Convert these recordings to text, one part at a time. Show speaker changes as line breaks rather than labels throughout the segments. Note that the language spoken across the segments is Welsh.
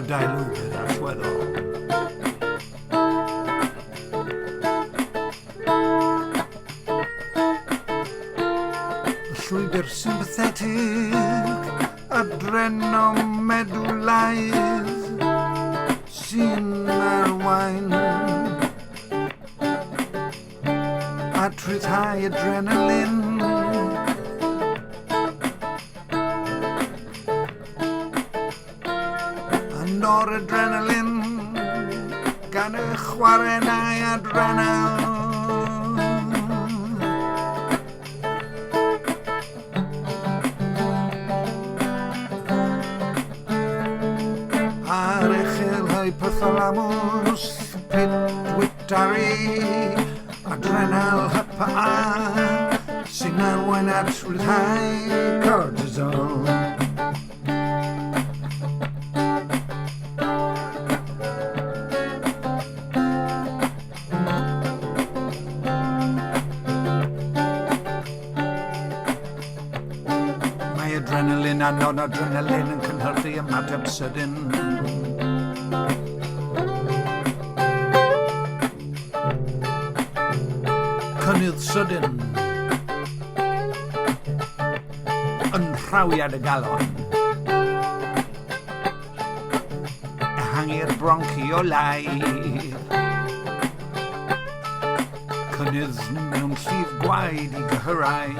diluted allweddol. Llwybr sympathetic, adrenomedulaidd sy'n arwain at rhyddhau adrenalin. Noradrenaline gan y chwarennau adrenal. Ar uchel hypothalamus pituitary adrenal hypa sy'n arwain at rhyddhau cortizzol. Adrenaline a non-adrenaline yn cynhyrchu ymateb sydyn. Cynnydd sydyn yn rhawiad y galon. Ehangu'r bronciolau. Cynnydd mewn llif gwaed i gyhyrau.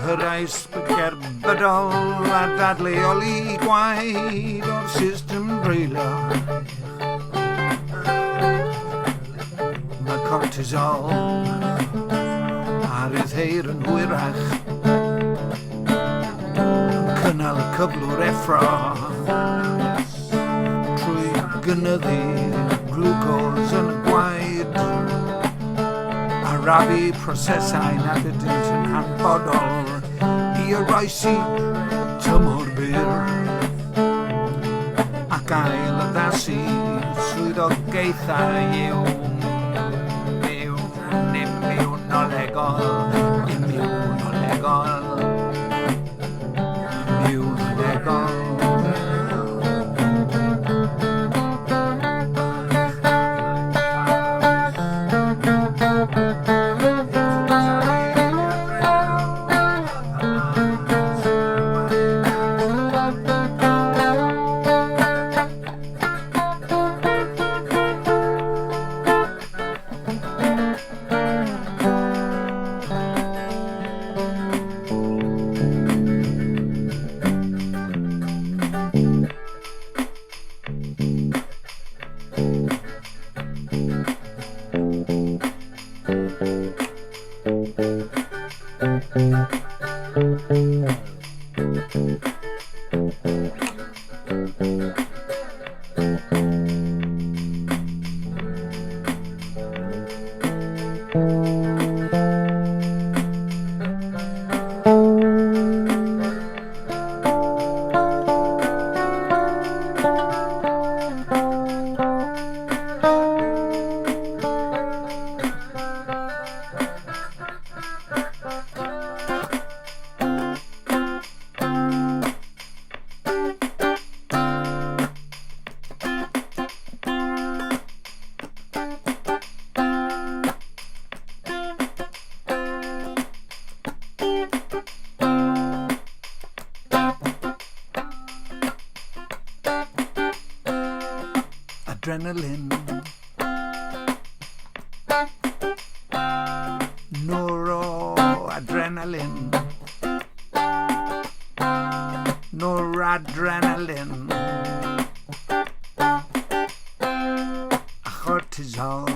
Hyrau sgerbydol a dadleoli gwaed o'r system dreulio. Mae cortizzol a ryddheir yn hwyrach yn cynnal cyflwr effro trwy gynyddu glwcos yn y gwaed. Arafu prosesau nad ydynt yn hanfodol i oroesi tymor byr ac ail addasu swyddogaethau immunolegol. Adrenaline, noradrenaline, cortizzol.